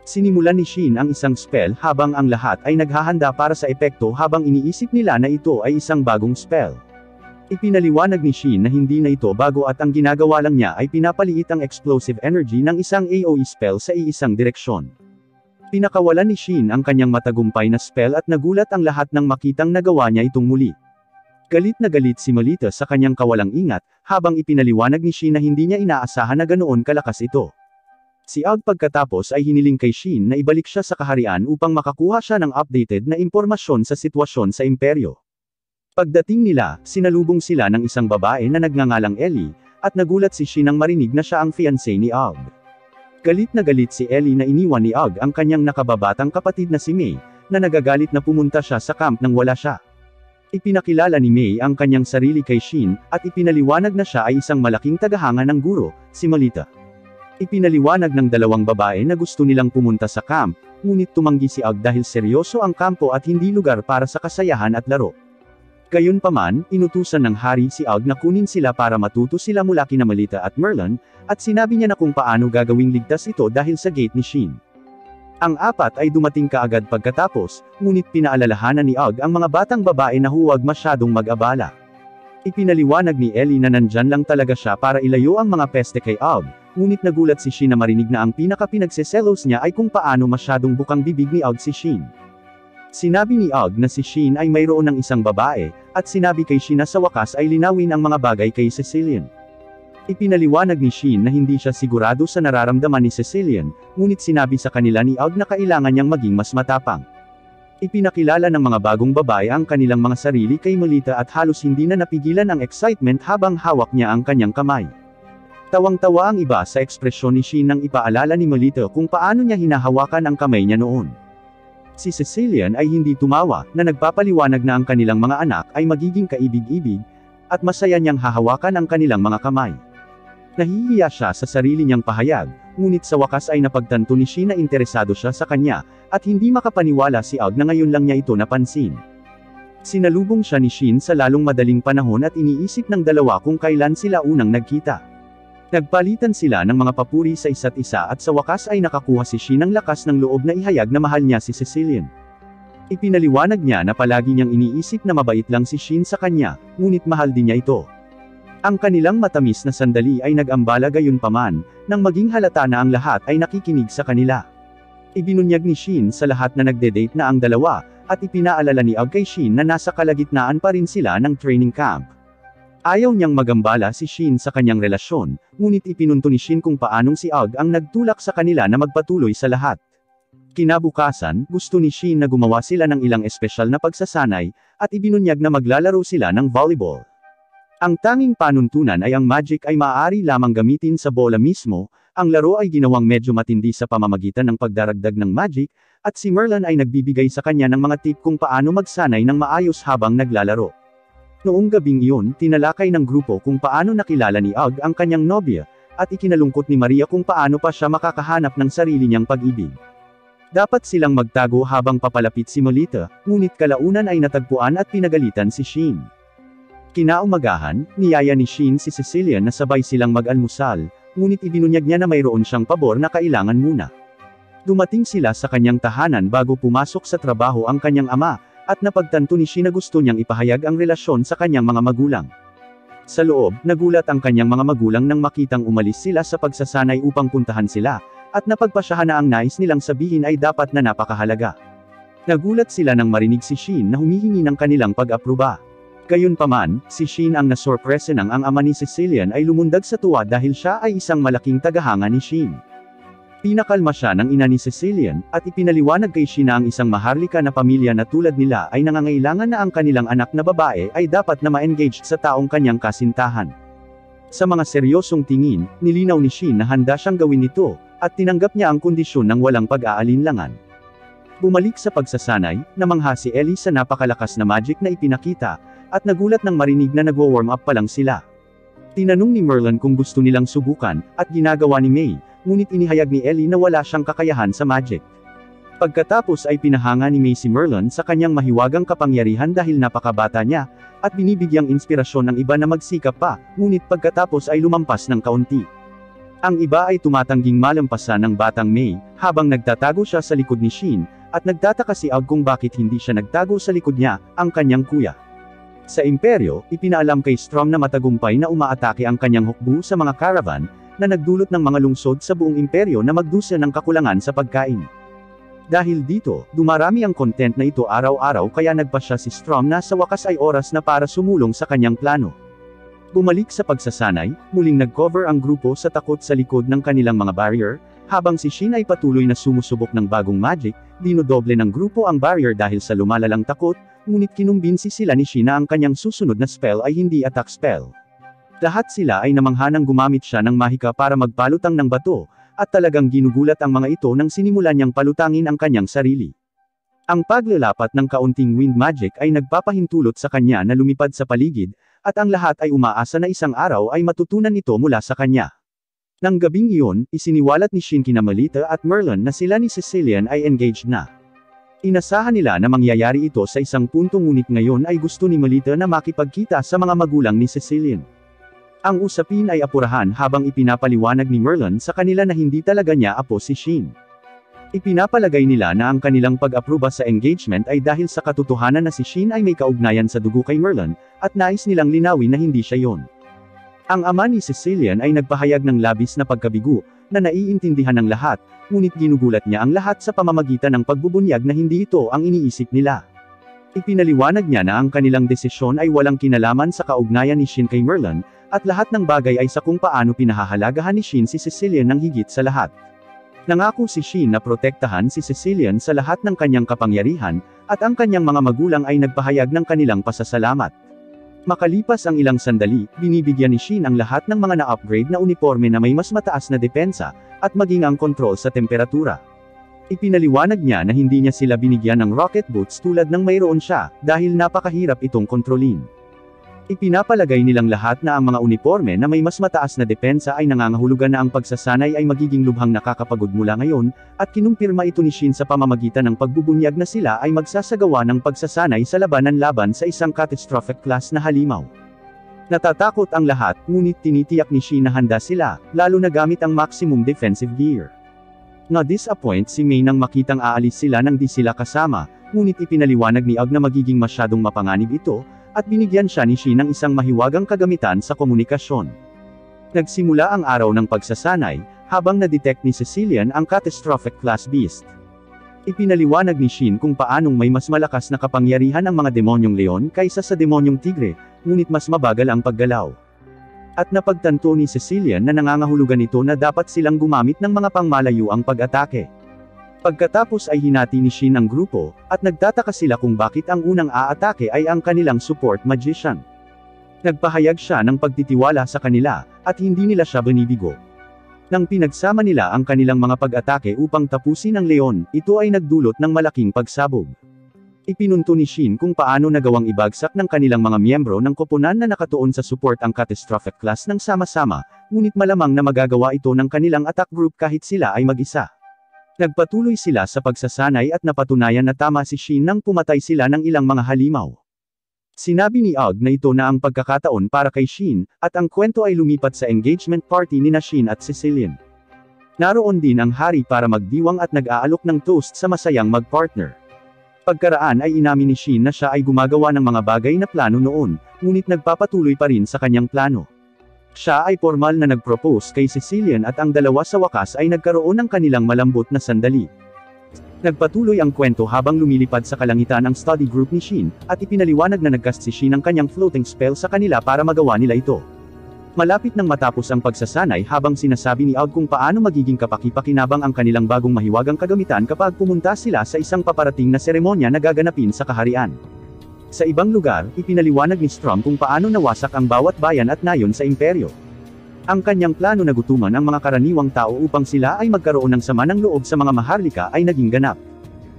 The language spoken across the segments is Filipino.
Sinimulan ni Shin ang isang spell habang ang lahat ay naghahanda para sa epekto habang iniisip nila na ito ay isang bagong spell. Ipinaliwanag ni Shin na hindi na ito bago at ang ginagawa lang niya ay pinapaliit ang explosive energy ng isang AoE spell sa iisang direksyon. Pinakawalan ni Shin ang kanyang matagumpay na spell at nagulat ang lahat nang makitang nagawa niya itong muli. Galit na galit si Melita sa kanyang kawalang ingat, habang ipinaliwanag ni Shin na hindi niya inaasahan na ganoon kalakas ito. Si Aug pagkatapos ay hiniling kay Shin na ibalik siya sa kaharian upang makakuha siya ng updated na impormasyon sa sitwasyon sa imperyo. Pagdating nila, sinalubong sila ng isang babae na nagngangalang Ellie, at nagulat si Shin nang marinig na siya ang fiancé ni Aug. Galit na galit si Ellie na iniwan ni Aug ang kanyang nakababatang kapatid na si Mei, na nagagalit na pumunta siya sa camp nang wala siya. Ipinakilala ni Mei ang kanyang sarili kay Shin, at ipinaliwanag na siya ay isang malaking tagahanga ng guro, si Melita. Ipinaliwanag ng dalawang babae na gusto nilang pumunta sa camp, ngunit tumanggi si Aug dahil seryoso ang kampo at hindi lugar para sa kasayahan at laro. Gayunpaman, inutusan ng hari si Aug na kunin sila para matuto sila mula kina Melita at Merlin, at sinabi niya na kung paano gagawing ligtas ito dahil sa gate ni Shin. Ang apat ay dumating kaagad pagkatapos, ngunit pinaalalahanan ni Aug ang mga batang babae na huwag masyadong mag-abala. Ipinaliwanag ni Ellie na nandyan lang talaga siya para ilayo ang mga peste kay Aug, ngunit nagulat si Shin na marinig na ang pinaka-pinagseselos niya ay kung paano masyadong bukang bibig ni Aug si Shin. Sinabi ni Aug na si Shin ay mayroon ng isang babae, at sinabi kay Shin na sa wakas ay linawin ang mga bagay kay Cecilian. Ipinaliwanag ni Shin na hindi siya sigurado sa nararamdaman ni Cecilian, ngunit sinabi sa kanila ni Aug na kailangan niyang maging mas matapang. Ipinakilala ng mga bagong babae ang kanilang mga sarili kay Melita at halos hindi na napigilan ang excitement habang hawak niya ang kanyang kamay. Tawang-tawa ang iba sa ekspresyon ni Shin nang ipaalala ni Melita kung paano niya hinahawakan ang kamay niya noon. Si Cecilian ay hindi tumawa, na nagpapaliwanag na ang kanilang mga anak ay magiging kaibig-ibig, at masaya niyang hahawakan ang kanilang mga kamay. Nahihiya siya sa sarili niyang pahayag, ngunit sa wakas ay napagtanto ni Shin na interesado siya sa kanya, at hindi makapaniwala si Aug na ngayon lang niya ito napansin. Sinalubong siya ni Shin sa lalong madaling panahon at iniisip ng dalawa kung kailan sila unang nagkita. Nagpalitan sila ng mga papuri sa isa't isa at sa wakas ay nakakuha si Shin ng lakas ng loob na ihayag na mahal niya si Cecilian. Ipinaliwanag niya na palagi niyang iniisip na mabait lang si Shin sa kanya, ngunit mahal din niya ito. Ang kanilang matamis na sandali ay nag-ambala gayunpaman, nang maging halata na ang lahat ay nakikinig sa kanila. Ibinunyag ni Shin sa lahat na nagde-date na ang dalawa, at ipinaalala ni Aug kay Shin na nasa kalagitnaan pa rin sila ng training camp. Ayaw niyang magambala si Shin sa kanyang relasyon, ngunit ipinunto ni Shin kung paanong si Aug ang nagtulak sa kanila na magpatuloy sa lahat. Kinabukasan, gusto ni Shin na gumawa sila ng ilang espesyal na pagsasanay, at ibinunyag na maglalaro sila ng volleyball. Ang tanging panuntunan ay ang magic ay maaari lamang gamitin sa bola mismo, ang laro ay ginawang medyo matindi sa pamamagitan ng pagdaragdag ng magic, at si Merlin ay nagbibigay sa kanya ng mga tip kung paano magsanay ng maayos habang naglalaro. Noong gabing iyon, tinalakay ng grupo kung paano nakilala ni Aug ang kanyang nobya, at ikinalungkot ni Maria kung paano pa siya makakahanap ng sarili niyang pag-ibig. Dapat silang magtago habang papalapit si Melita, ngunit kalaunan ay natagpuan at pinagalitan si Shin. Kinaumagahan, niyaya ni Shin si Cecilian na sabay silang mag-almusal, ngunit ibinunyag niya na mayroon siyang pabor na kailangan muna. Dumating sila sa kanyang tahanan bago pumasok sa trabaho ang kanyang ama, at napagtanto ni Shin na gusto niyang ipahayag ang relasyon sa kanyang mga magulang. Sa loob, nagulat ang kanyang mga magulang nang makitang umalis sila sa pagsasanay upang puntahan sila, at napagpasyahan na ang nais nilang sabihin ay dapat na napakahalaga. Nagulat sila nang marinig si Shin na humihingi ng kanilang pag-aproba. Gayunpaman, si Shin ang nasorpresa nang ang ama ni Cecilian ay lumundag sa tuwa dahil siya ay isang malaking tagahanga ni Shin. Pinakalma siya ng ina ni Cecilian, at ipinaliwanag kay Shin na ang isang maharlika na pamilya na tulad nila ay nangangailangan na ang kanilang anak na babae ay dapat na ma-engage sa taong kanyang kasintahan. Sa mga seryosong tingin, nilinaw ni Shin na handa siyang gawin ito, at tinanggap niya ang kondisyon ng walang pag-aalinlangan. Bumalik sa pagsasanay, namangha si Ellie sa napakalakas na magic na ipinakita, at nagulat nang marinig na nagwo-warm up pa lang sila. Tinanong ni Merlin kung gusto nilang subukan, at ginagawa ni Mei, ngunit inihayag ni Ellie na wala siyang kakayahan sa magic. Pagkatapos ay pinahanga ni Mei si Merlin sa kanyang mahiwagang kapangyarihan dahil napakabata niya, at binibigyang inspirasyon ng iba na magsikap pa, ngunit pagkatapos ay lumampas ng kaunti. Ang iba ay tumatangging malampasan ng batang May, habang nagtatago siya sa likod ni Shin, at nagtataka si Aug kung bakit hindi siya nagtago sa likod niya, ang kanyang kuya. Sa imperyo, ipinaalam kay Strom na matagumpay na umaatake ang kanyang hukbo sa mga caravan, na nagdulot ng mga lungsod sa buong imperyo na magdusa ng kakulangan sa pagkain. Dahil dito, dumarami ang content na ito araw-araw kaya nagpasya si Strom na sa wakas ay oras na para sumulong sa kanyang plano. Bumalik sa pagsasanay, muling nag-cover ang grupo sa takot sa likod ng kanilang mga barrier, habang si Shin ay patuloy na sumusubok ng bagong magic, dinodoble ng grupo ang barrier dahil sa lumalalang takot, ngunit kinumbinsi sila ni Shin na ang kanyang susunod na spell ay hindi attack spell. Lahat sila ay namanghanang gumamit siya ng mahika para magpalutang ng bato, at talagang ginugulat ang mga ito nang sinimulan niyang palutangin ang kanyang sarili. Ang paglalapat ng kaunting wind magic ay nagpapahintulot sa kanya na lumipad sa paligid, at ang lahat ay umaasa na isang araw ay matutunan ito mula sa kanya. Nang gabing iyon, isiniwalat ni Shin kina Melita at Merlin na sila ni Cecilian ay engaged na. Inasahan nila na mangyayari ito sa isang punto ngunit ngayon ay gusto ni Melita na makipagkita sa mga magulang ni Cecilian. Ang usapin ay apurahan habang ipinapaliwanag ni Merlin sa kanila na hindi talaga niya apo si Shin. Ipinapalagay nila na ang kanilang pag-aproba sa engagement ay dahil sa katotohanan na si Shin ay may kaugnayan sa dugo kay Merlin, at nais nilang linawin na hindi siya yon. Ang ama ni Cecilian ay nagpahayag ng labis na pagkabigo, na naiintindihan ng lahat, ngunit ginugulat niya ang lahat sa pamamagitan ng pagbubunyag na hindi ito ang iniisip nila. Ipinaliwanag niya na ang kanilang desisyon ay walang kinalaman sa kaugnayan ni Shin kay Merlin, at lahat ng bagay ay sa kung paano pinahahalagahan ni Shin si Cecilian ng higit sa lahat. Nangako si Shin na protektahan si Cecilian sa lahat ng kanyang kapangyarihan, at ang kanyang mga magulang ay nagpahayag ng kanilang pasasalamat. Makalipas ang ilang sandali, binibigyan ni Shin ang lahat ng mga na-upgrade na uniforme na may mas mataas na depensa, at maging ang kontrol sa temperatura. Ipinaliwanag niya na hindi niya sila binigyan ng rocket boots tulad ng mayroon siya, dahil napakahirap itong kontrolin. Ipinapalagay nilang lahat na ang mga uniforme na may mas mataas na depensa ay nangangahulugan na ang pagsasanay ay magiging lubhang nakakapagod mula ngayon, at kinumpirma ito ni Shin sa pamamagitan ng pagbubunyag na sila ay magsasagawa ng pagsasanay sa labanan-laban sa isang catastrophic class na halimaw. Natatakot ang lahat, ngunit tinitiyak ni Shin na handa sila, lalo na gamit ang maximum defensive gear. Na-disappoint si May nang makitang aalis sila nang di sila kasama, ngunit ipinaliwanag ni Aug na magiging masyadong mapanganib ito, at binigyan siya ni Shin ng isang mahiwagang kagamitan sa komunikasyon. Nagsimula ang araw ng pagsasanay, habang na-detect ni Cecilian ang catastrophic class beast. Ipinaliwanag ni Shin kung paanong may mas malakas na kapangyarihan ang mga demonyong leon kaysa sa demonyong tigre, ngunit mas mabagal ang paggalaw. At napagtanto ni Cecilian na nangangahulugan ito na dapat silang gumamit ng mga pangmalayuang pag-atake. Pagkatapos ay hinati ni Shin ang grupo, at nagtataka sila kung bakit ang unang aatake ay ang kanilang support magician. Nagpahayag siya ng pagtitiwala sa kanila, at hindi nila siya binibigo. Nang pinagsama nila ang kanilang mga pag-atake upang tapusin ang leon, ito ay nagdulot ng malaking pagsabog. Ipinunto ni Shin kung paano nagawang ibagsak ng kanilang mga miyembro ng koponan na nakatuon sa support ang catastrophic class ng sama-sama, ngunit malamang na magagawa ito ng kanilang attack group kahit sila ay mag-isa. Nagpatuloy sila sa pagsasanay at napatunayan na tama si Shin nang pumatay sila ng ilang mga halimaw. Sinabi ni Aug na ito na ang pagkakataon para kay Shin, at ang kwento ay lumipat sa engagement party ni Shin at Cecilian. Naroon din ang hari para magdiwang at nag-aalok ng toast sa masayang magpartner. Pagkaraan ay inamin ni Shin na siya ay gumagawa ng mga bagay na plano noon, ngunit nagpapatuloy pa rin sa kanyang plano. Siya ay formal na nag-propose kay Cecilian at ang dalawa sa wakas ay nagkaroon ng kanilang malambot na sandali. Nagpatuloy ang kwento habang lumilipad sa kalangitan ang study group ni Shin, at ipinaliwanag na nagcast si Shin ng kanyang floating spell sa kanila para magawa nila ito. Malapit nang matapos ang pagsasanay habang sinasabi ni Aug kung paano magiging kapaki-pakinabang ang kanilang bagong mahiwagang kagamitan kapag pumunta sila sa isang paparating na seremonya na gaganapin sa kaharian. Sa ibang lugar, ipinaliwanag ni Strom kung paano nawasak ang bawat bayan at nayon sa imperyo. Ang kanyang plano na gutuman ang mga karaniwang tao upang sila ay magkaroon ng sama ng loob sa mga maharlika ay naging ganap.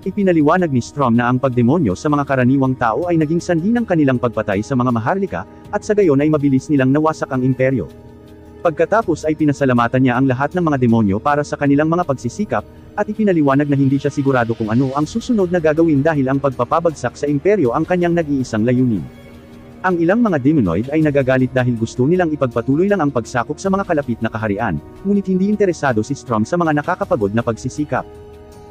Ipinaliwanag ni Strom na ang pagdemonyo sa mga karaniwang tao ay naging sanhi ng kanilang pagpatay sa mga maharlika, at sa gayon ay mabilis nilang nawasak ang imperyo. Pagkatapos ay pinasalamatan niya ang lahat ng mga demonyo para sa kanilang mga pagsisikap, at ipinaliwanag na hindi siya sigurado kung ano ang susunod na gagawin dahil ang pagpapabagsak sa imperyo ang kanyang nag-iisang layunin. Ang ilang mga demonoid ay nagagalit dahil gusto nilang ipagpatuloy lang ang pagsakop sa mga kalapit na kaharian, ngunit hindi interesado si Strom sa mga nakakapagod na pagsisikap.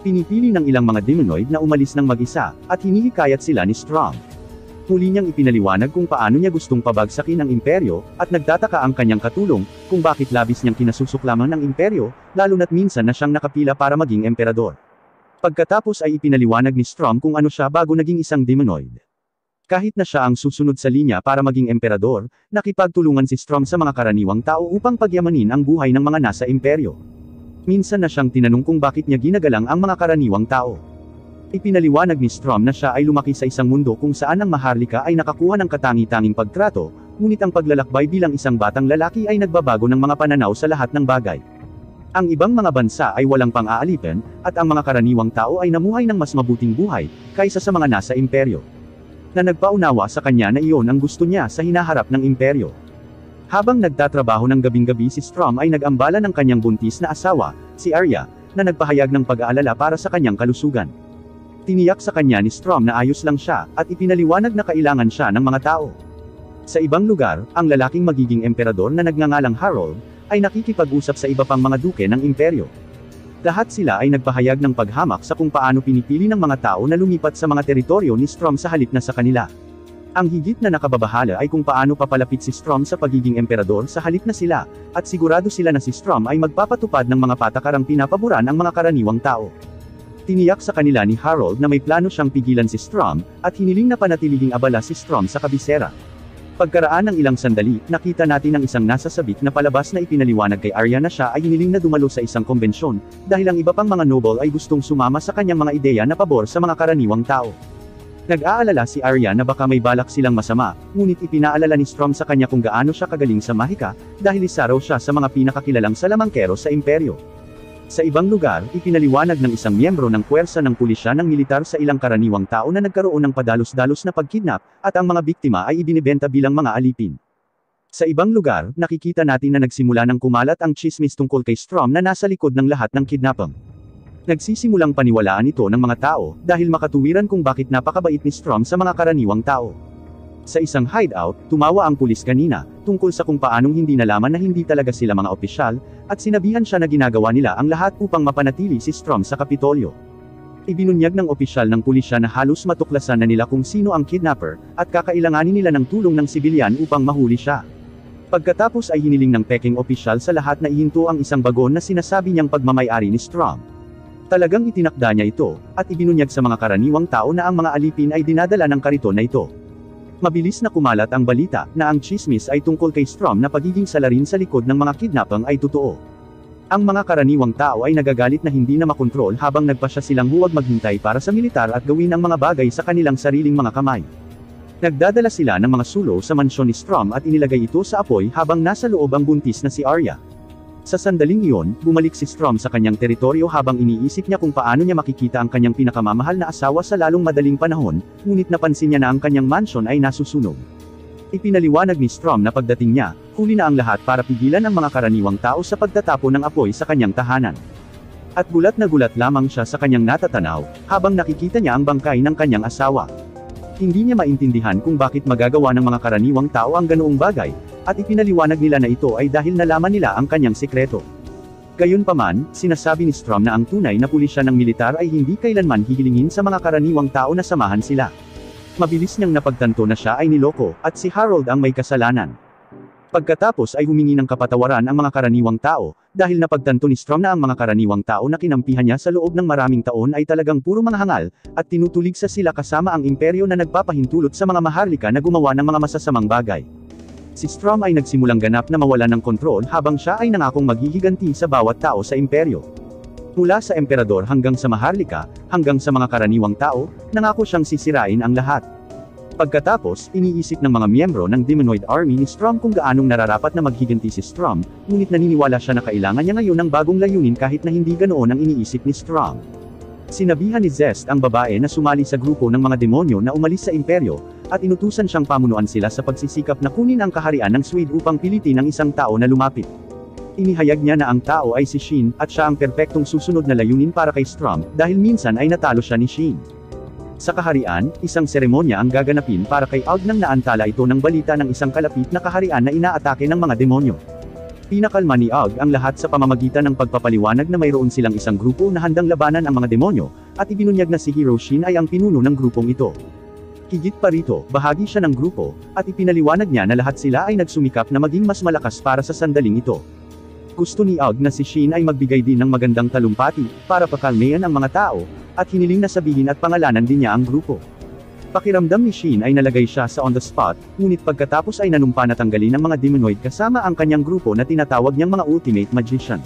Pinipili ng ilang mga demonoid na umalis ng mag-isa, at hinihikayat sila ni Strom. Huli niyang ipinaliwanag kung paano niya gustong pabagsakin ang imperyo, at nagtataka ang kanyang katulong, kung bakit labis niyang kinasusuklaman ng imperyo, lalo na't minsan na siyang nakapila para maging emperador. Pagkatapos ay ipinaliwanag ni Strom kung ano siya bago naging isang demonoid. Kahit na siya ang susunod sa linya para maging emperador, nakipagtulungan si Strom sa mga karaniwang tao upang pagyamanin ang buhay ng mga nasa imperyo. Minsan na siyang tinanong kung bakit niya ginagalang ang mga karaniwang tao. Ipinaliwanag ni Strom na siya ay lumaki sa isang mundo kung saan ang maharlika ay nakakuha ng katangi-tanging pagtrato, ngunit ang paglalakbay bilang isang batang lalaki ay nagbabago ng mga pananaw sa lahat ng bagay. Ang ibang mga bansa ay walang pang-aalipin, at ang mga karaniwang tao ay namuhay ng mas mabuting buhay, kaysa sa mga nasa imperyo. Na nagpaunawa sa kanya na iyon ang gusto niya sa hinaharap ng imperyo. Habang nagtatrabaho ng gabing-gabi si Strom ay nag-ambala ng kanyang buntis na asawa, si Arya, na nagpahayag ng pag-aalala para sa kanyang kalusugan. Tiniyak sa kanya ni Strom na ayos lang siya, at ipinaliwanag na kailangan siya ng mga tao. Sa ibang lugar, ang lalaking magiging emperador na nagngangalang Harold, ay nakikipag-usap sa iba pang mga duke ng imperyo. Lahat sila ay nagpahayag ng paghamak sa kung paano pinipili ng mga tao na lumipat sa mga teritoryo ni Strom sa halip na sa kanila. Ang higit na nakababahala ay kung paano papalapit si Strom sa pagiging emperador sa halip na sila, at sigurado sila na si Strom ay magpapatupad ng mga patakarang pinapaboran ang mga karaniwang tao. Tiniyak sa kanila ni Harold na may plano siyang pigilan si Strom, at hiniling na panatiling abala si Strom sa kabisera. Pagkaraan ng ilang sandali, nakita natin ang isang nasa sabik na palabas na ipinaliwanag kay Arya na siya ay hiniling na dumalo sa isang kombensyon, dahil ang iba pang mga noble ay gustong sumama sa kanyang mga ideya na pabor sa mga karaniwang tao. Nag-aalala si Arya na baka may balak silang masama, ngunit ipinaalala ni Strom sa kanya kung gaano siya kagaling sa mahika, dahil isa raw siya sa mga pinakakilalang salamangkero sa imperyo. Sa ibang lugar, ipinaliwanag ng isang miyembro ng puwersa ng pulisya ng militar sa ilang karaniwang tao na nagkaroon ng padalos-dalos na pagkidnap, at ang mga biktima ay ibinibenta bilang mga alipin. Sa ibang lugar, nakikita natin na nagsimula ng kumalat ang tsismis tungkol kay Strom na nasa likod ng lahat ng kidnapping. Nagsisimulang paniwalaan ito ng mga tao, dahil makatuwiran kung bakit napakabait ni Strom sa mga karaniwang tao. Sa isang hideout, tumawa ang pulis kanina, tungkol sa kung paanong hindi nalaman na hindi talaga sila mga opisyal, at sinabihan siya na ginagawa nila ang lahat upang mapanatili si Strom sa Kapitolyo. Ibinunyag ng opisyal ng pulisya na halos matuklasan na nila kung sino ang kidnapper, at kakailanganin nila ng tulong ng sibilyan upang mahuli siya. Pagkatapos ay hiniling ng peking opisyal sa lahat na ihinto ang isang bagon na sinasabi niyang pagmamay-ari ni Strom. Talagang itinakda niya ito, at ibinunyag sa mga karaniwang tao na ang mga alipin ay dinadala ng kariton na ito. Mabilis na kumalat ang balita, na ang chismis ay tungkol kay Strom na pagiging salarin sa likod ng mga kidnapping ay totoo. Ang mga karaniwang tao ay nagagalit na hindi na makontrol habang nagpasya silang huwag maghintay para sa militar at gawin ang mga bagay sa kanilang sariling mga kamay. Nagdadala sila ng mga sulo sa mansyon ni Strom at inilagay ito sa apoy habang nasa loob ang buntis na si Arya. Sa sandaling iyon, bumalik si Strom sa kanyang teritoryo habang iniisip niya kung paano niya makikita ang kanyang pinakamamahal na asawa sa lalong madaling panahon, ngunit napansin niya na ang kanyang mansyon ay nasusunog. Ipinaliwanag ni Strom na pagdating niya, huli na ang lahat para pigilan ang mga karaniwang tao sa pagtatapon ng apoy sa kanyang tahanan. At gulat na gulat lamang siya sa kanyang natatanaw, habang nakikita niya ang bangkay ng kanyang asawa. Hindi niya maintindihan kung bakit magagawa ng mga karaniwang tao ang ganoong bagay, at ipinaliwanag nila na ito ay dahil nalaman nila ang kanyang sikreto. Gayunpaman, sinasabi ni Strom na ang tunay na pulisya ng militar ay hindi kailanman hihilingin sa mga karaniwang tao na samahan sila. Mabilis niyang napagtanto na siya ay niloko, at si Harold ang may kasalanan. Pagkatapos ay humingi ng kapatawaran ang mga karaniwang tao, dahil napagtanto ni Strom na ang mga karaniwang tao na kinampihan niya sa loob ng maraming taon ay talagang puro mga hangal, at tinutulig sa sila kasama ang imperyo na nagpapahintulot sa mga maharlika na gumawa ng mga masasamang bagay. Si Strom ay nagsimulang ganap na mawala ng kontrol habang siya ay nangakong maghihiganti sa bawat tao sa imperyo. Mula sa emperador hanggang sa maharlika, hanggang sa mga karaniwang tao, nangako siyang sisirain ang lahat. Pagkatapos, iniisip ng mga miyembro ng Demonoid Army ni Strom kung gaanong nararapat na maghiganti si Strom, ngunit naniniwala siya na kailangan niya ngayon ng bagong layunin kahit na hindi ganoon ang iniisip ni Strom. Sinabihan ni Zest ang babae na sumali sa grupo ng mga demonyo na umalis sa imperyo, at inutusan siyang pamunuan sila sa pagsisikap na kunin ang kaharian ng Swede upang pilitin ang isang tao na lumapit. Inihayag niya na ang tao ay si Shin, at siya ang perpektong susunod na layunin para kay Strom, dahil minsan ay natalo siya ni Shin. Sa kaharian, isang seremonya ang gaganapin para kay Aug nang naantala ito ng balita ng isang kalapit na kaharian na inaatake ng mga demonyo. Pinakalma ni Aug ang lahat sa pamamagitan ng pagpapaliwanag na mayroon silang isang grupo na handang labanan ang mga demonyo, at ibinunyag na si Hiroshi ay ang pinuno ng grupong ito. Higit pa rito, bahagi siya ng grupo, at ipinaliwanag niya na lahat sila ay nagsumikap na maging mas malakas para sa sandaling ito. Gusto ni Aug na si Shin ay magbigay din ng magandang talumpati, para pakalmayan ang mga tao, at hiniling na sabihin at pangalanan din niya ang grupo. Pakiramdam ni Shin ay nalagay siya sa on the spot, ngunit pagkatapos ay nanumpa na tanggalin ang mga demonoid kasama ang kanyang grupo na tinatawag niyang mga Ultimate Magician.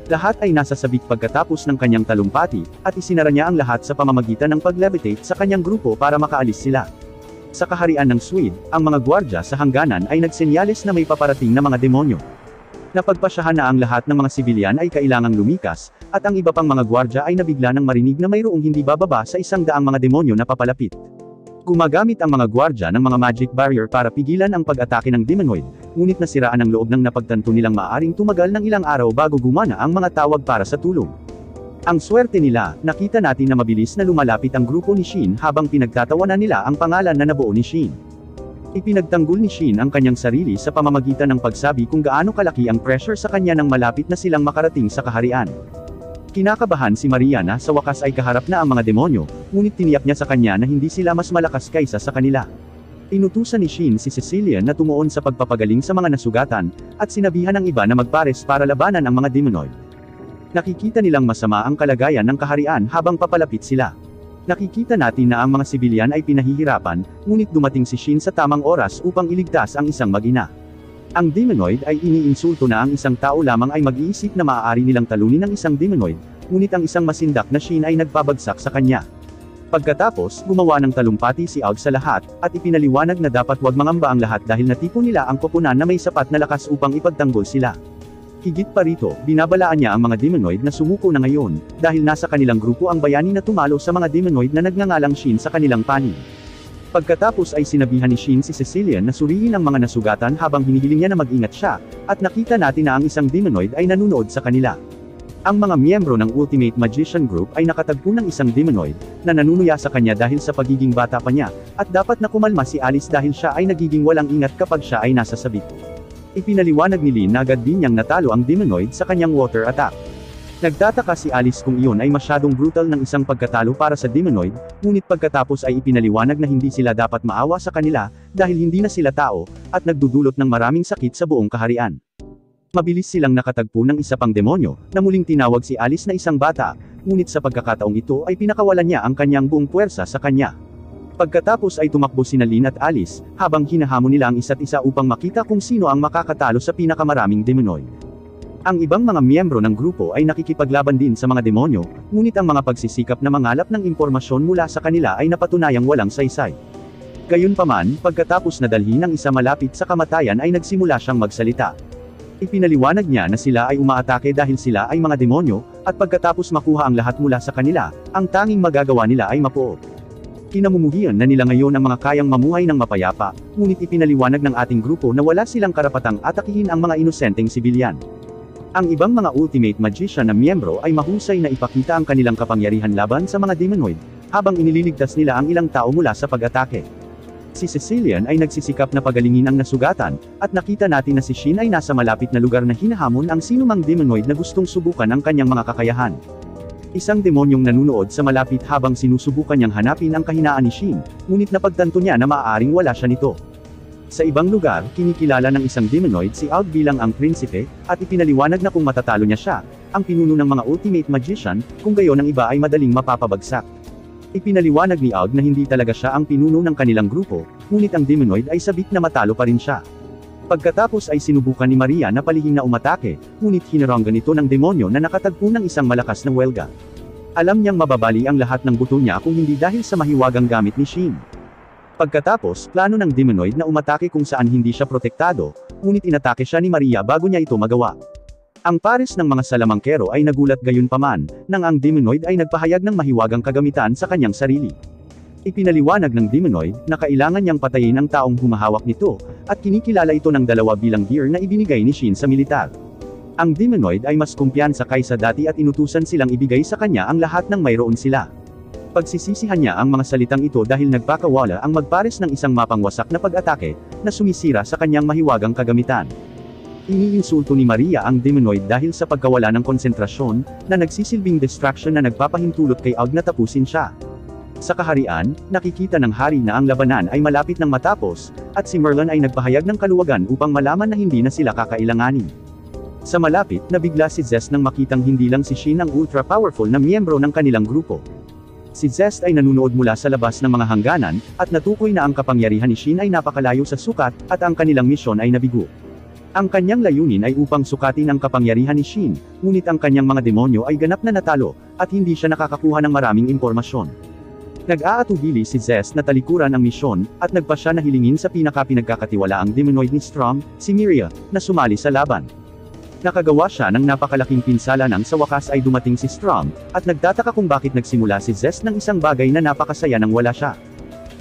Lahat ay nasa sabik pagkatapos ng kanyang talumpati, at isinara niya ang lahat sa pamamagitan ng pag-levitate sa kanyang grupo para makaalis sila. Sa kaharian ng Swede, ang mga gwardya sa hangganan ay nagsenyales na may paparating na mga demonyo. Napagpasyahan na ang lahat ng mga sibilyan ay kailangang lumikas, at ang iba pang mga gwardya ay nabigla ng marinig na mayroong hindi bababa sa 100 mga demonyo na papalapit. Gumagamit ang mga gwardya ng mga magic barrier para pigilan ang pag-atake ng demonoid, ngunit nasiraan ang loob ng napagtanto nilang maaaring tumagal ng ilang araw bago gumana ang mga tawag para sa tulong. Ang swerte nila, nakita natin na mabilis na lumalapit ang grupo ni Shin habang pinagtatawanan nila ang pangalan na nabuo ni Shin. Ipinagtanggol ni Shin ang kanyang sarili sa pamamagitan ng pagsabi kung gaano kalaki ang pressure sa kanya nang malapit na silang makarating sa kaharian. Kinakabahan si Maria na sa wakas ay kaharap na ang mga demonyo, ngunit tiniyak niya sa kanya na hindi sila mas malakas kaysa sa kanila. Inutusan ni Shin si Cecilia na tumuon sa pagpapagaling sa mga nasugatan, at sinabihan ng iba na magpares para labanan ang mga demonoid. Nakikita nilang masama ang kalagayan ng kaharian habang papalapit sila. Nakikita natin na ang mga sibilyan ay pinahihirapan, ngunit dumating si Shin sa tamang oras upang iligtas ang isang mag-ina. Ang demonoid ay iniinsulto na ang isang tao lamang ay mag-iisip na maaari nilang talunin ang isang demonoid, ngunit ang isang masindak na Shin ay nagpabagsak sa kanya. Pagkatapos, gumawa ng talumpati si Aug sa lahat, at ipinaliwanag na dapat wag mangamba ang lahat dahil natipon nila ang koponan na may sapat na lakas upang ipagtanggol sila. Higit pa rito, binabalaan niya ang mga demonoid na sumuko na ngayon, dahil nasa kanilang grupo ang bayani na tumalo sa mga demonoid na nagngangalang Shin sa kanilang panig. Pagkatapos ay sinabihan ni Shin si Cecilia na suriin ang mga nasugatan habang hinihiling niya na mag-ingat siya, at nakita natin na ang isang demonoid ay nanunood sa kanila. Ang mga miyembro ng Ultimate Magician Group ay nakatagpo ng isang demonoid, na nanunuya sa kanya dahil sa pagiging bata pa niya, at dapat na kumalma si Alice dahil siya ay nagiging walang ingat kapag siya ay nasa sabik. Ipinaliwanag ni Lin na agad din niyang natalo ang demonoid sa kanyang water attack. Nagtataka si Alice kung iyon ay masyadong brutal ng isang pagkatalo para sa demonoid, ngunit pagkatapos ay ipinaliwanag na hindi sila dapat maawa sa kanila, dahil hindi na sila tao, at nagdudulot ng maraming sakit sa buong kaharian. Mabilis silang nakatagpo ng isa pang demonyo, na muling tinawag si Alice na isang bata, ngunit sa pagkakataong ito ay pinakawalan niya ang kanyang buong puwersa sa kanya. Pagkatapos ay tumakbo sina Lin at Alice, habang hinahamon nila ang isa't isa upang makita kung sino ang makakatalo sa pinakamaraming demonoid. Ang ibang mga miyembro ng grupo ay nakikipaglaban din sa mga demonyo, ngunit ang mga pagsisikap na mangalap ng impormasyon mula sa kanila ay napatunayang walang saysay. Gayunpaman, pagkatapos na dalhin ng isa malapit sa kamatayan ay nagsimula siyang magsalita. Ipinaliwanag niya na sila ay umaatake dahil sila ay mga demonyo, at pagkatapos makuha ang lahat mula sa kanila, ang tanging magagawa nila ay mapuot. Kinamumuhian na nila ngayon ang mga kayang mamuhay ng mapayapa, ngunit ipinaliwanag ng ating grupo na wala silang karapatang atakihin ang mga inosenteng sibilyan. Ang ibang mga Ultimate Magician na miyembro ay mahusay na ipakita ang kanilang kapangyarihan laban sa mga demonoid, habang inililigtas nila ang ilang tao mula sa pag-atake. Si Cecilian ay nagsisikap na pagalingin ang nasugatan, at nakita natin na si Shin ay nasa malapit na lugar na hinahamon ang sinumang demonoid na gustong subukan ang kanyang mga kakayahan. Isang demonyong nanunood sa malapit habang sinusubukan niyang hanapin ang kahinaan ni Shin, ngunit napagtanto niya na maaaring wala siya nito. Sa ibang lugar, kinikilala ng isang demonoid si Aug bilang ang prinsipe, at ipinaliwanag na kung matatalo niya siya, ang pinuno ng mga Ultimate Magician, kung gayon ang iba ay madaling mapapabagsak. Ipinaliwanag ni Aug na hindi talaga siya ang pinuno ng kanilang grupo, ngunit ang demonoid ay sabik na matalo pa rin siya. Pagkatapos ay sinubukan ni Maria na palihing na umatake, ngunit hinaranggan ito ng demonyo na nakatagpo ng isang malakas na welga. Alam niyang mababali ang lahat ng buto niya kung hindi dahil sa mahiwagang gamit ni Shin. Pagkatapos, plano ng demonoid na umatake kung saan hindi siya protektado, ngunit inatake siya ni Maria bago niya ito magawa. Ang pares ng mga salamangkero ay nagulat gayunpaman, nang ang demonoid ay nagpahayag ng mahiwagang kagamitan sa kanyang sarili. Ipinaliwanag ng demonoid na kailangan niyang patayin ang taong humahawak nito, at kinikilala ito ng 2 bilang gear na ibinigay ni Shin sa militar. Ang demonoid ay mas kumpiyansa kaysa dati at inutusan silang ibigay sa kanya ang lahat ng mayroon sila. Pagsisisihan niya ang mga salitang ito dahil nagpakawala ang magpares ng isang mapangwasak na pag-atake, na sumisira sa kanyang mahiwagang kagamitan. Iniinsulto ni Maria ang Demonoid dahil sa pagkawala ng konsentrasyon, na nagsisilbing distraction na nagpapahintulot kay Og na tapusin siya. Sa kaharian, nakikita ng hari na ang labanan ay malapit nang matapos, at si Merlin ay nagpahayag ng kaluwagan upang malaman na hindi na sila kakailanganin. Sa malapit, nabigla si Zest nang makitang hindi lang si Shin ang ultra-powerful na miyembro ng kanilang grupo. Si Zest ay nanunood mula sa labas ng mga hangganan, at natukoy na ang kapangyarihan ni Shin ay napakalayo sa sukat, at ang kanilang misyon ay nabigo. Ang kanyang layunin ay upang sukatin ang kapangyarihan ni Shin, ngunit ang kanyang mga demonyo ay ganap na natalo, at hindi siya nakakakuha ng maraming impormasyon. Nag-aatubili si Zest na talikuran ang misyon, at nagpa siya na hilingin sa pinakapinagkakatiwalaang demonoid ni Strom, si Miria, na sumali sa laban. Nakagawa siya ng napakalaking pinsala nang sa wakas ay dumating si Strom, at nagtataka kung bakit nagsimula si Zest ng isang bagay na napakasaya nang wala siya.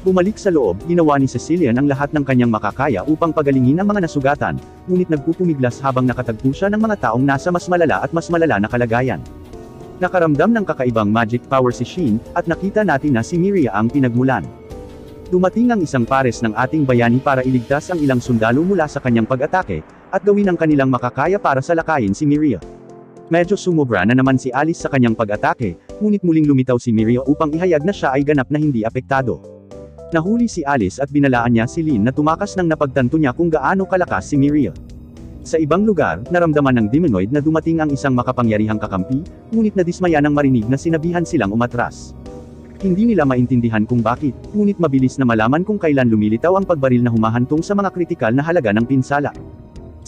Bumalik sa loob, ginawa ni Cecilian ang lahat ng kanyang makakaya upang pagalingin ang mga nasugatan, ngunit nagpupumiglas habang nakatagpo siya ng mga taong nasa mas malala at mas malala na kalagayan. Nakaramdam ng kakaibang magic power si Shin, at nakita natin na si Miria ang pinagmulan. Dumating ang isang pares ng ating bayani para iligtas ang ilang sundalo mula sa kanyang pag-atake, at gawin ang kanilang makakaya para salakayin si Miria. Medyo sumobra na naman si Alice sa kanyang pag-atake, ngunit muling lumitaw si Miria upang ihayag na siya ay ganap na hindi apektado. Nahuli si Alice at binalaan niya si Lin na tumakas nang napagtanto niya kung gaano kalakas si Miria. Sa ibang lugar, naramdaman ng Demonoid na dumating ang isang makapangyarihang kakampi, ngunit nadismaya nang marinig na sinabihan silang umatras. Hindi nila maintindihan kung bakit, ngunit mabilis na malaman kung kailan lumilitaw ang pagbaril na humahantong sa mga kritikal na halaga ng pinsala.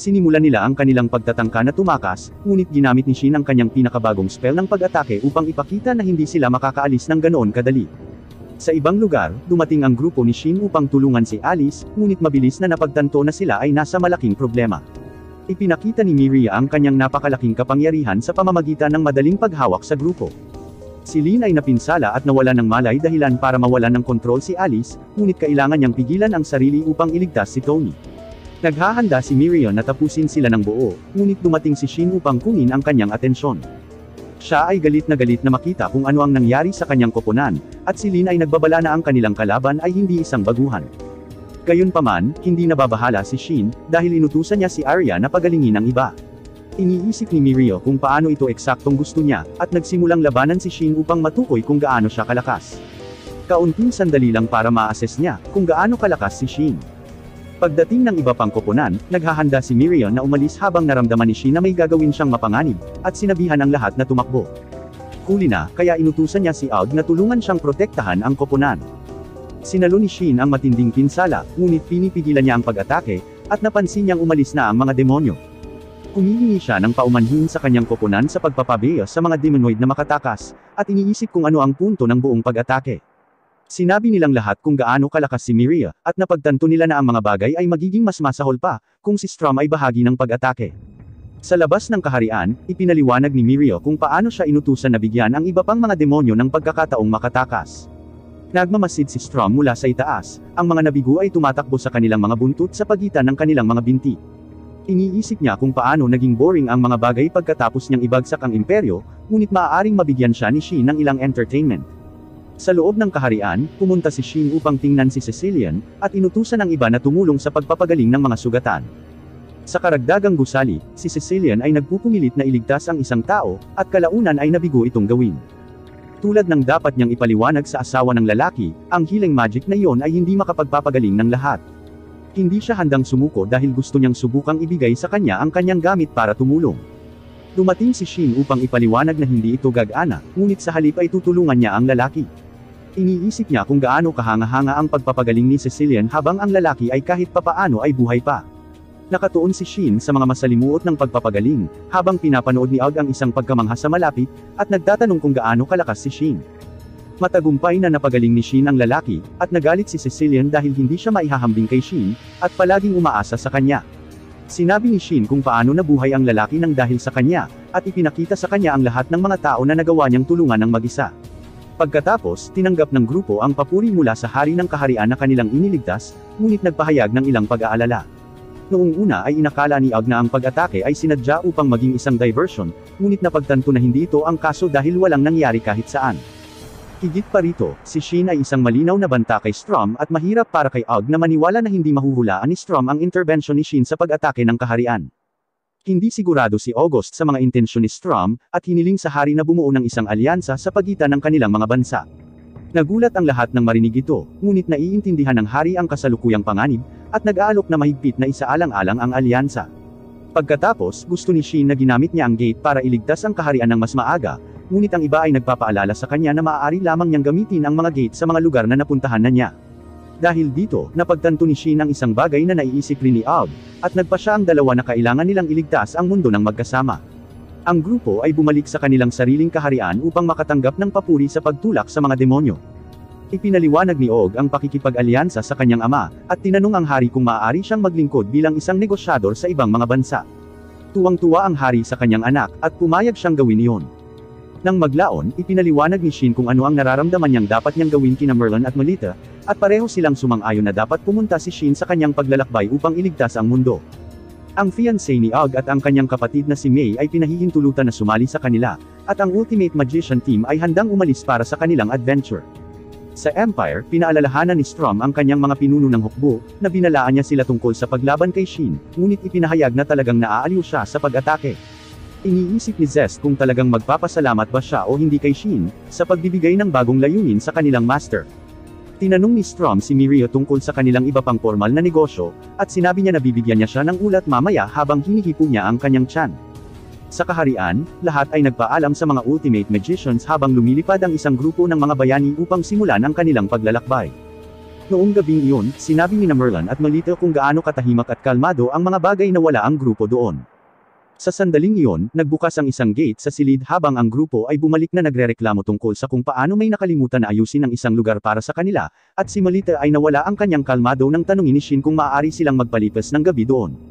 Sinimulan nila ang kanilang pagtatangka na tumakas, ngunit ginamit ni Shin ang kanyang pinakabagong spell ng pag-atake upang ipakita na hindi sila makakaalis ng ganoon kadali. Sa ibang lugar, dumating ang grupo ni Shin upang tulungan si Alice, ngunit mabilis na napagtanto na sila ay nasa malaking problema. Ipinakita ni Miria ang kanyang napakalaking kapangyarihan sa pamamagitan ng madaling paghawak sa grupo. Si Lin ay napinsala at nawala ng malay dahilan para mawalan ng kontrol si Alice, ngunit kailangan niyang pigilan ang sarili upang iligtas si Tony. Naghahanda si Miria na tapusin sila ng buo, ngunit dumating si Shin upang kunin ang kanyang atensyon. Siya ay galit na makita kung ano ang nangyari sa kanyang koponan, at si Lin ay nagbabala na ang kanilang kalaban ay hindi isang baguhan. Gayunpaman, hindi nababahala si Shin, dahil inutusan niya si Arya na pagalingin ang iba. Iniisip ni Miria kung paano ito eksaktong gusto niya, at nagsimulang labanan si Shin upang matukoy kung gaano siya kalakas. Kaunting sandali lang para ma-assess niya kung gaano kalakas si Shin. Pagdating ng iba pang koponan, naghahanda si Miria na umalis habang naramdaman ni Shin na may gagawin siyang mapanganib, at sinabihan ang lahat na tumakbo. Huli na, kaya inutusan niya si Og na tulungan siyang protektahan ang koponan. Sinalo ni Shin ang matinding pinsala, ngunit pinipigilan niya ang pag-atake, at napansin niyang umalis na ang mga demonyo. Humihingi siya ng paumanhin sa kanyang koponan sa pagpapabeya sa mga demonoid na makatakas, at iniisip kung ano ang punto ng buong pag-atake. Sinabi nilang lahat kung gaano kalakas si Miria, at napagtanto nila na ang mga bagay ay magiging mas masahol pa, kung si Strom ay bahagi ng pag-atake. Sa labas ng kaharian, ipinaliwanag ni Miria kung paano siya inutusan na bigyan ang iba pang mga demonyo ng pagkakataong makatakas. Nagmamasid si Strom mula sa itaas, ang mga nabigo ay tumatakbo sa kanilang mga buntot sa pagitan ng kanilang mga binti. Iniisip niya kung paano naging boring ang mga bagay pagkatapos niyang ibagsak ang imperyo, ngunit maaaring mabigyan siya ni Shin ng ilang entertainment. Sa loob ng kaharian, pumunta si Shin upang tingnan si Cecilian, at inutusan ang iba na tumulong sa pagpapagaling ng mga sugatan. Sa karagdagang gusali, si Cecilian ay nagpupumilit na iligtas ang isang tao, at kalaunan ay nabigo itong gawin. Tulad ng dapat niyang ipaliwanag sa asawa ng lalaki, ang healing magic na iyon ay hindi makapagpapagaling ng lahat. Hindi siya handang sumuko dahil gusto niyang subukang ibigay sa kanya ang kanyang gamit para tumulong. Dumating si Shin upang ipaliwanag na hindi ito gag-ana, ngunit sa halip ay tutulungan niya ang lalaki. Iniisip niya kung gaano kahanga-hanga ang pagpapagaling ni Cecilian habang ang lalaki ay kahit papaano ay buhay pa. Nakatuon si Shin sa mga masalimuot ng pagpapagaling, habang pinapanood ni Og ang isang pagkamangha sa malapit, at nagtatanong kung gaano kalakas si Shin. Matagumpay na napagaling ni Shin ang lalaki, at nagalit si Cecilian dahil hindi siya maihahambing kay Shin, at palaging umaasa sa kanya. Sinabi ni Shin kung paano nabuhay ang lalaki nang dahil sa kanya, at ipinakita sa kanya ang lahat ng mga tao na nagawa niyang tulungan ng mag-isa. Pagkatapos, tinanggap ng grupo ang papuri mula sa hari ng kaharian na kanilang iniligtas, ngunit nagpahayag ng ilang pag-aalala. Noong una ay inakala ni Og na ang pag-atake ay sinadya upang maging isang diversion, ngunit napagtanto na hindi ito ang kaso dahil walang nangyari kahit saan. Higit pa rito, si Shin ay isang malinaw na banta kay Strom at mahirap para kay Og na maniwala na hindi mahuhulaan ni Strom ang intervention ni Shin sa pag-atake ng kaharian. Hindi sigurado si August sa mga intensyon ni Strom, at hiniling sa hari na bumuo ng isang alyansa sa pagitan ng kanilang mga bansa. Nagulat ang lahat nang marinig ito, ngunit naiintindihan ng hari ang kasalukuyang panganib, at nag-aalok na mahigpit na isaalang-alang ang alyansa. Pagkatapos, gusto ni Shin na ginamit niya ang gate para iligtas ang kaharian ng mas maaga, ngunit ang iba ay nagpapaalala sa kanya na maaari lamang niyang gamitin ang mga gate sa mga lugar na napuntahan na niya. Dahil dito, napagtanto ni Shin ang isang bagay na naiisip rin ni Og, at nagpa siya ang dalawa na kailangan nilang iligtas ang mundo ng magkasama. Ang grupo ay bumalik sa kanilang sariling kaharian upang makatanggap ng papuri sa pagtulak sa mga demonyo. Ipinaliwanag ni Og ang pakikipag-alyansa sa kanyang ama, at tinanong ang hari kung maaari siyang maglingkod bilang isang negosyador sa ibang mga bansa. Tuwang-tuwa ang hari sa kanyang anak, at pumayag siyang gawin iyon. Nang maglaon, ipinaliwanag ni Shin kung ano ang nararamdaman niyang dapat niyang gawin kina Merlin at Melita, at pareho silang sumang-ayon na dapat pumunta si Shin sa kanyang paglalakbay upang iligtas ang mundo. Ang fiancé ni Og at ang kanyang kapatid na si Mei ay pinahihintulutan na sumali sa kanila, at ang Ultimate Magician Team ay handang umalis para sa kanilang adventure. Sa Empire, pinaalalahanan ni Strom ang kanyang mga pinuno ng hukbo, na binalaan niya sila tungkol sa paglaban kay Shin, ngunit ipinahayag na talagang naaaliw siya sa pag-atake. Iniisip ni Zest kung talagang magpapasalamat ba siya o hindi kay Shin, sa pagbibigay ng bagong layunin sa kanilang master. Tinanong ni Strom si Mirio tungkol sa kanilang iba pang formal na negosyo, at sinabi niya na bibigyan niya siya ng ulat mamaya habang hinihipo niya ang kanyang tiyan. Sa kaharian, lahat ay nagpaalam sa mga Ultimate Magicians habang lumilipad ang isang grupo ng mga bayani upang simulan ang kanilang paglalakbay. Noong gabing iyon, sinabi ni Merlin at Melita kung gaano katahimik at kalmado ang mga bagay na wala ang grupo doon. Sa sandaling iyon, nagbukas ang isang gate sa silid habang ang grupo ay bumalik na nagrereklamo tungkol sa kung paano may nakalimutan na ayusin ang isang lugar para sa kanila, at si Melita ay nawala ang kanyang kalmado nang tanungin ni Shin kung maaari silang magpalipas ng gabi doon.